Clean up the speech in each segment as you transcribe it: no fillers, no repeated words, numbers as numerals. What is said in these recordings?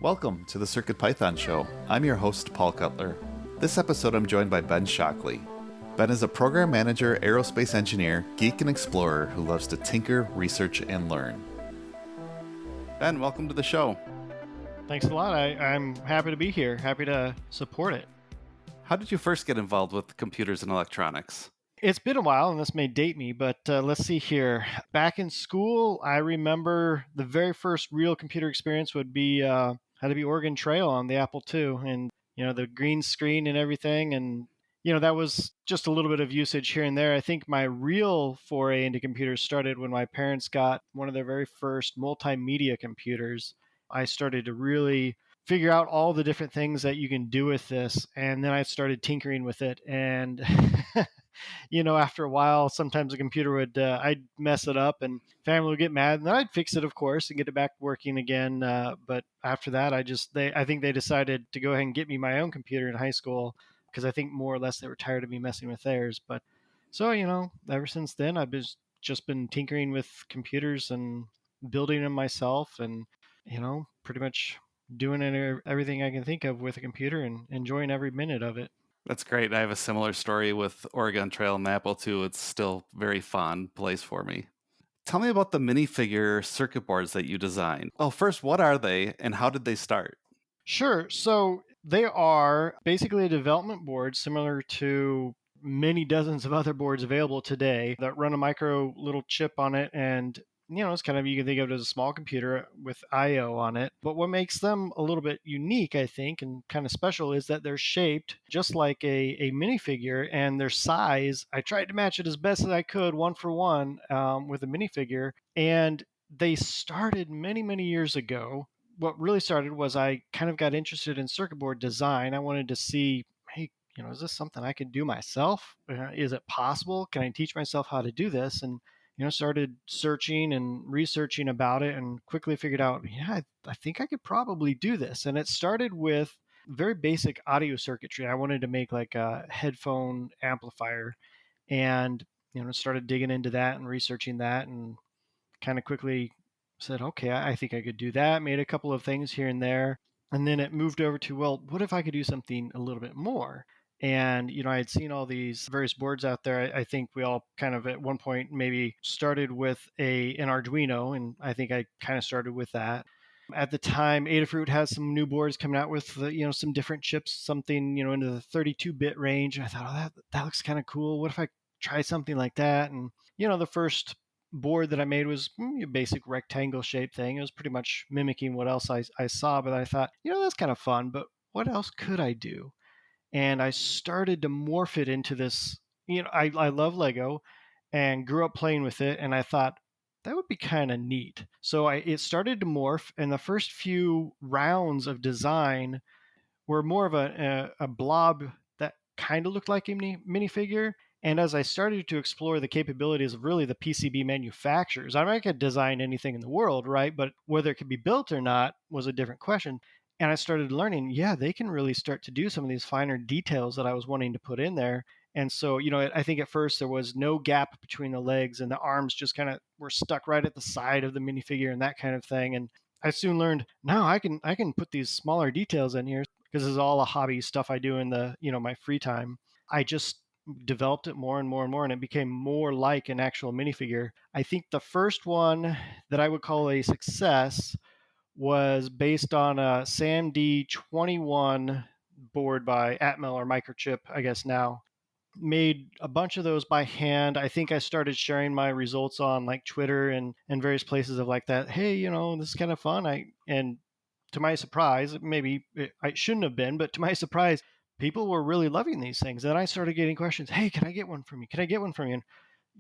Welcome to the CircuitPython Show. I'm your host, Paul Cutler. This episode I'm joined by Ben Shockley. Ben is a program manager, aerospace engineer, geek, and explorer who loves to tinker, research, and learn. Ben, welcome to the show. Thanks a lot. I'm happy to be here. Happy to support it. How did you first get involved with computers and electronics? It's been a while, and this may date me, but let's see here. Back in school, I remember the very first real computer experience would be had to be Oregon Trail on the Apple II, and the green screen and everything, and that was just a little bit of usage here and there. I think my real foray into computers started when my parents got one of their very first multimedia computers. I started to really figure out all the different things that you can do with this, and then I started tinkering with it, and after a while, sometimes the computer would, I'd mess it up and family would get mad, and then I'd fix it, of course, and get it back working again. But after that, I think they decided to go ahead and get me my own computer in high school because I think more or less they were tired of me messing with theirs. But so, ever since then, I've just been tinkering with computers and building them myself and, pretty much doing everything I can think of with a computer and enjoying every minute of it. That's great. I have a similar story with Oregon Trail and the Apple II. It's still a very fond place for me. Tell me about the minifigure circuit boards that you designed. Well, first, what are they and how did they start? Sure. So they are basically a development board similar to many dozens of other boards available today that run a micro little chip on it, and it's kind of, you can think of it as a small computer with I/O on it. But what makes them a little bit unique, I think, and kind of special is that they're shaped just like a minifigure, and their size, I tried to match it as best as I could, one for one, with a minifigure. And they started many, many years ago. What really started was I kind of got interested in circuit board design. I wanted to see, hey, is this something I can do myself? Is it possible? Can I teach myself how to do this? And started searching and researching about it and quickly figured out, I think I could probably do this. And it started with very basic audio circuitry. I wanted to make like a headphone amplifier and, started digging into that and researching that and kind of quickly said, okay, I think I could do that. Made a couple of things here and there. And then it moved over to, well, what if I could do something a little bit more? And, I had seen all these various boards out there. I think we all kind of at one point maybe started with an Arduino, and I think I kind of started with that. At the time, Adafruit has some new boards coming out with, some different chips, something, into the 32-bit range. And I thought, that looks kind of cool. What if I try something like that? And, the first board that I made was a basic rectangle shaped thing. It was pretty much mimicking what else I saw, but I thought, that's kind of fun, but what else could I do? And I started to morph it into this, I love Lego and grew up playing with it. And I thought that would be kind of neat. So it started to morph, and the first few rounds of design were more of a blob that kind of looked like a minifigure. And as I started to explore the capabilities of really the PCB manufacturers, I could design anything in the world, right? But whether it could be built or not was a different question. And I started learning, they can really start to do some of these finer details that I was wanting to put in there. And so, I think at first there was no gap between the legs, and the arms just kind of were stuck right at the side of the minifigure and that kind of thing. And I soon learned, now I can put these smaller details in here because this is all a hobby stuff I do in the, my free time. I just developed it more and more and more, and it became more like an actual minifigure. I think the first one that I would call a success was based on a SAMD21 board by Atmel or Microchip, I guess now. Made a bunch of those by hand. I think I started sharing my results on like Twitter and various places of like that. Hey, this is kind of fun. And to my surprise, maybe I shouldn't have been, but to my surprise, people were really loving these things. And I started getting questions. Hey, can I get one from you? Can I get one from you? And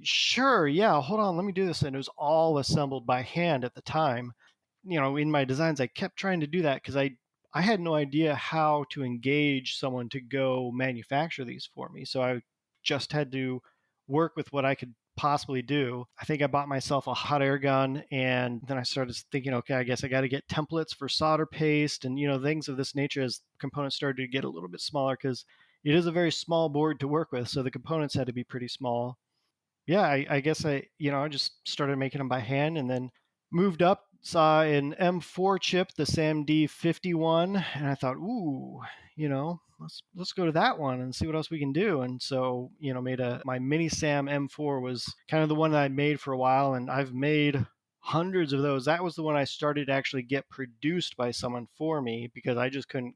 sure, yeah, hold on, let me do this. And it was all assembled by hand at the time. In my designs, I kept trying to do that because I had no idea how to engage someone to go manufacture these for me. So I just had to work with what I could possibly do. I think I bought myself a hot air gun, and then I started thinking, okay, I guess I got to get templates for solder paste and, things of this nature as components started to get a little bit smaller because it is a very small board to work with. So the components had to be pretty small. Yeah, I guess I just started making them by hand and then moved up saw an M4 chip, the SAMD 51, and I thought, ooh, let's go to that one and see what else we can do. And so, made my mini SAM M4 was kind of the one that I made for a while, and I've made hundreds of those. That was the one I started to actually get produced by someone for me because I just couldn't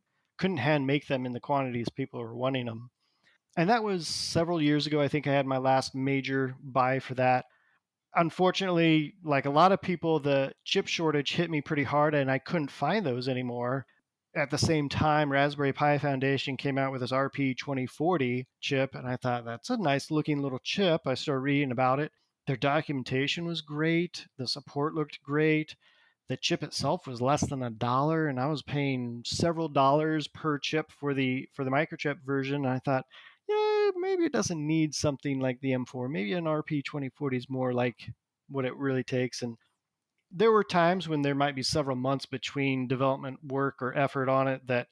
hand make them in the quantities people were wanting them. And that was several years ago. I think I had my last major buy for that. Unfortunately, like a lot of people, the chip shortage hit me pretty hard and I couldn't find those anymore. At the same time, Raspberry Pi Foundation came out with this RP2040 chip, and I thought that's a nice looking little chip. I started reading about it. Their documentation was great, the support looked great. The chip itself was less than $1, and I was paying several dollars per chip for the microchip version. And I thought, yeah, maybe it doesn't need something like the M4. Maybe an RP2040 is more like what it really takes. And there were times when there might be several months between development work or effort on it that,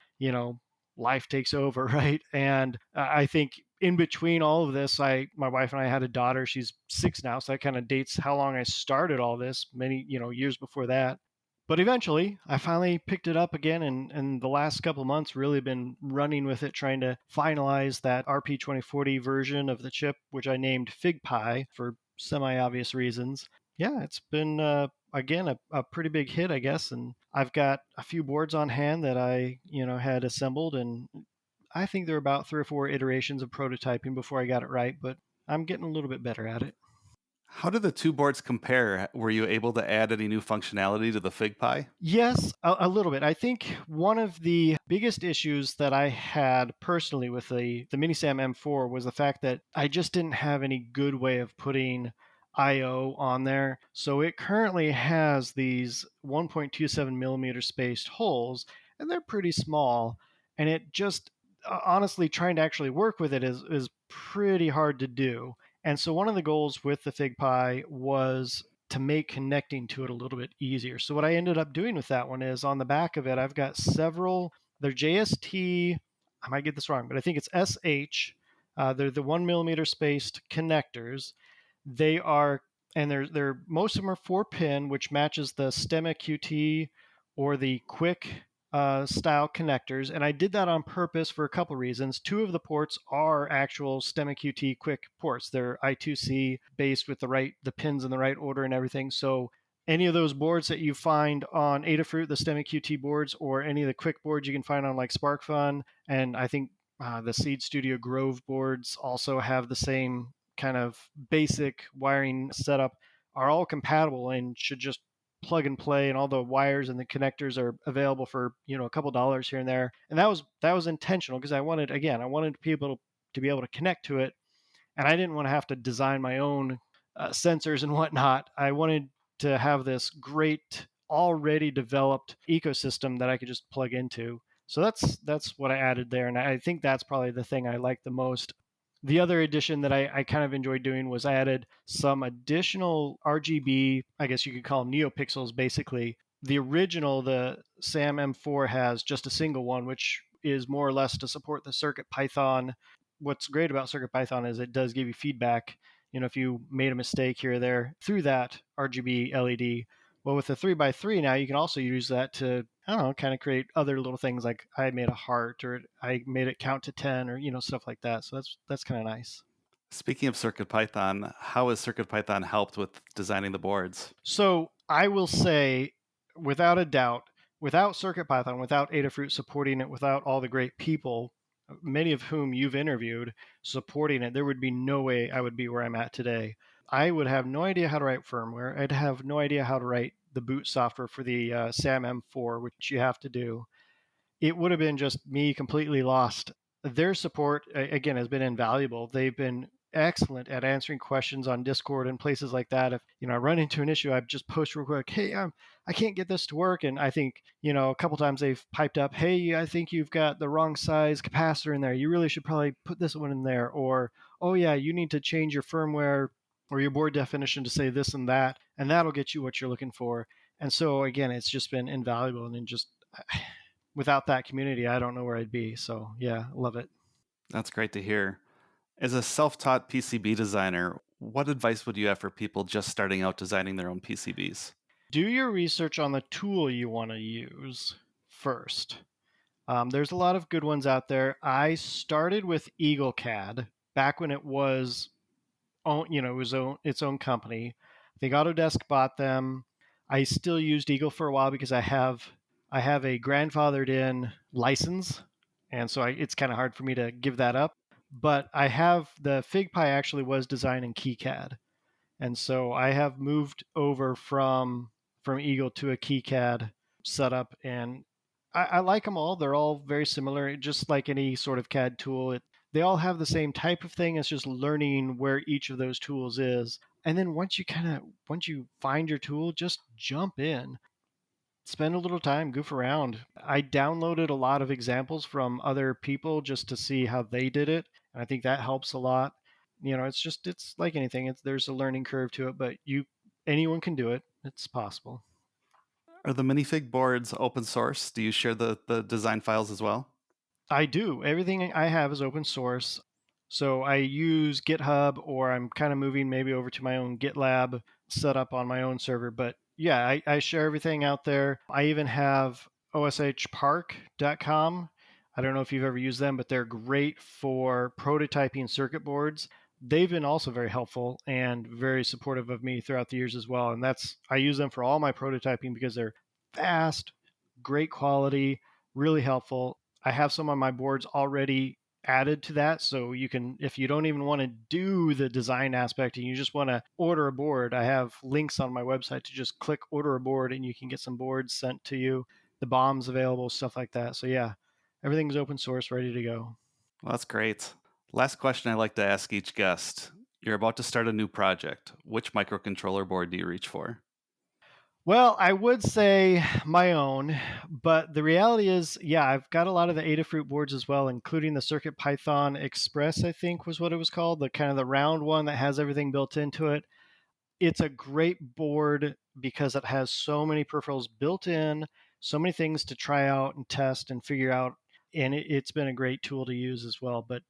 life takes over, right? And I think in between all of this, my wife and I had a daughter. She's 6 now, so that kind of dates how long I started all this, many, years before that. But eventually, I finally picked it up again, and the last couple of months really been running with it, trying to finalize that RP2040 version of the chip, which I named FigPi for semi-obvious reasons. Yeah, it's been again a pretty big hit, I guess, and I've got a few boards on hand that I had assembled, and I think there are about 3 or 4 iterations of prototyping before I got it right, but I'm getting a little bit better at it. How do the two boards compare? Were you able to add any new functionality to the FigPi? Yes, a little bit. I think one of the biggest issues that I had personally with the Minisam M4 was the fact that I just didn't have any good way of putting I/O on there. So it currently has these 1.27 millimeter spaced holes, and they're pretty small. And it just honestly trying to actually work with it is pretty hard to do. And so one of the goals with the FigPi was to make connecting to it a little bit easier. So what I ended up doing with that one is on the back of it, I've got several. They're JST. I might get this wrong, but I think it's SH. They're the 1 millimeter spaced connectors. They are, and they're most of them are 4 pin, which matches the STEMMA QT or the Quick style connectors. And I did that on purpose for a couple reasons. 2 of the ports are actual STEMMA QT Quick ports. They're I2C based with the pins in the right order and everything. So any of those boards that you find on Adafruit, the STEMMA QT boards, or any of the Quick boards you can find on like SparkFun, and I think the Seed Studio Grove boards also have the same kind of basic wiring setup, are all compatible and should just plug and play, and all the wires and the connectors are available for a couple dollars here and there. And that was intentional because I wanted people to be able to connect to it, and I didn't want to have to design my own sensors and whatnot. I wanted to have this great already developed ecosystem that I could just plug into. So that's what I added there, and I think that's probably the thing I like the most. The other addition that I kind of enjoyed doing was I added some additional RGB, I guess you could call them neopixels, basically. The original, the SAM M4, has just a single one, which is more or less to support the CircuitPython. What's great about CircuitPython is it does give you feedback, if you made a mistake here or there through that RGB LED. Well, with the 3x3 now, you can also use that to, I don't know, kind of create other little things like I made a heart or I made it count to 10 or, stuff like that. So that's kind of nice. Speaking of CircuitPython, how has CircuitPython helped with designing the boards? So I will say, without a doubt, without CircuitPython, without Adafruit supporting it, without all the great people, many of whom you've interviewed, supporting it, there would be no way I would be where I'm at today. I would have no idea how to write firmware. I'd have no idea how to write the boot software for the SAM M4, which you have to do. It would have been just me completely lost. Their support, again, has been invaluable. They've been excellent at answering questions on Discord and places like that. If I run into an issue, I just post real quick, "Hey, I can't get this to work," and I think a couple times they've piped up, "Hey, I think you've got the wrong size capacitor in there. You really should probably put this one in there," or, "Oh yeah, you need to change your firmware or your board definition to say this and that, and that'll get you what you're looking for." And so again, it's just been invaluable, and just without that community, I don't know where I'd be. So yeah, love it. That's great to hear. As a self-taught PCB designer, what advice would you have for people just starting out designing their own PCBs? Do your research on the tool you want to use first. There's a lot of good ones out there. I started with EagleCAD back when it was, its own company. I think Autodesk bought them. I still used Eagle for a while because I have a grandfathered in license, and so it's kind of hard for me to give that up. But I have the FigPy actually was designed in KiCad, and so I have moved over from Eagle to a KiCad setup, and I like them all. They're all very similar, just like any sort of CAD tool. They all have the same type of thing. It's just learning where each of those tools is. And then once you find your tool, just jump in, spend a little time, goof around. I downloaded a lot of examples from other people just to see how they did it. And I think that helps a lot. It's like anything. There's a learning curve to it, but anyone can do it. It's possible. Are the minifig boards open source? Do you share the design files as well? I do. Everything I have is open source. So I use GitHub, or I'm kind of moving maybe over to my own GitLab set up on my own server. But yeah, I share everything out there. I even have oshpark.com. I don't know if you've ever used them, but they're great for prototyping circuit boards. They've been also very helpful and very supportive of me throughout the years as well. And I use them for all my prototyping because they're fast, great quality, really helpful. I have some of my boards already added to that. So you can, if you don't even want to do the design aspect and you just want to order a board, I have links on my website to just click order a board and you can get some boards sent to you, the bombs available, stuff like that. So yeah, everything's open source, ready to go. Well, that's great. Last question I like to ask each guest. You're about to start a new project. Which microcontroller board do you reach for? Well, I would say my own, but the reality is, yeah, I've got a lot of the Adafruit boards as well, including the CircuitPython Express, I think was what it was called, the kind of the round one that has everything built into it. It's a great board because it has so many peripherals built in, so many things to try out and test and figure out, and it's been a great tool to use as well. But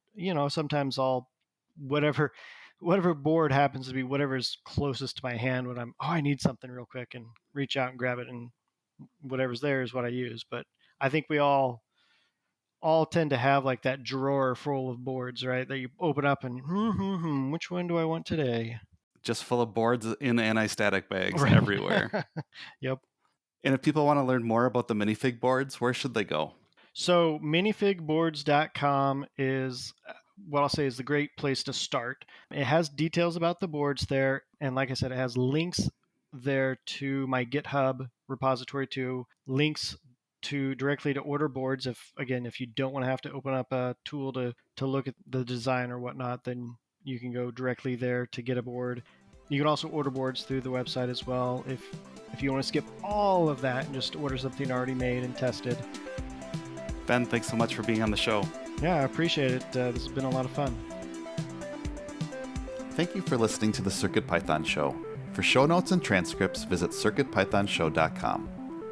sometimes whatever whatever board happens to be whatever's closest to my hand when I need something real quick and reach out and grab it, and whatever's there is what I use. But I think we all tend to have like that drawer full of boards, right? That you open up and which one do I want today? Just full of boards in anti-static bags Right. everywhere. Yep. And if people want to learn more about the minifig boards, where should they go? So minifigboards.com is what I'll say is the great place to start. It has details about the boards there. And like I said, it has links there to my GitHub repository, to links to directly to order boards. If you don't want to have to open up a tool to look at the design or whatnot, then you can go directly there to get a board. You can also order boards through the website as well if you want to skip all of that and just order something already made and tested. Ben, thanks so much for being on the show. Yeah, I appreciate it. This has been a lot of fun. Thank you for listening to the CircuitPython Show. For show notes and transcripts, visit CircuitPythonShow.com.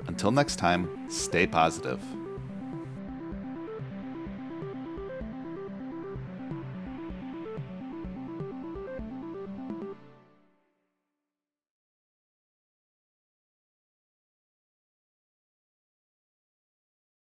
Until next time, stay positive.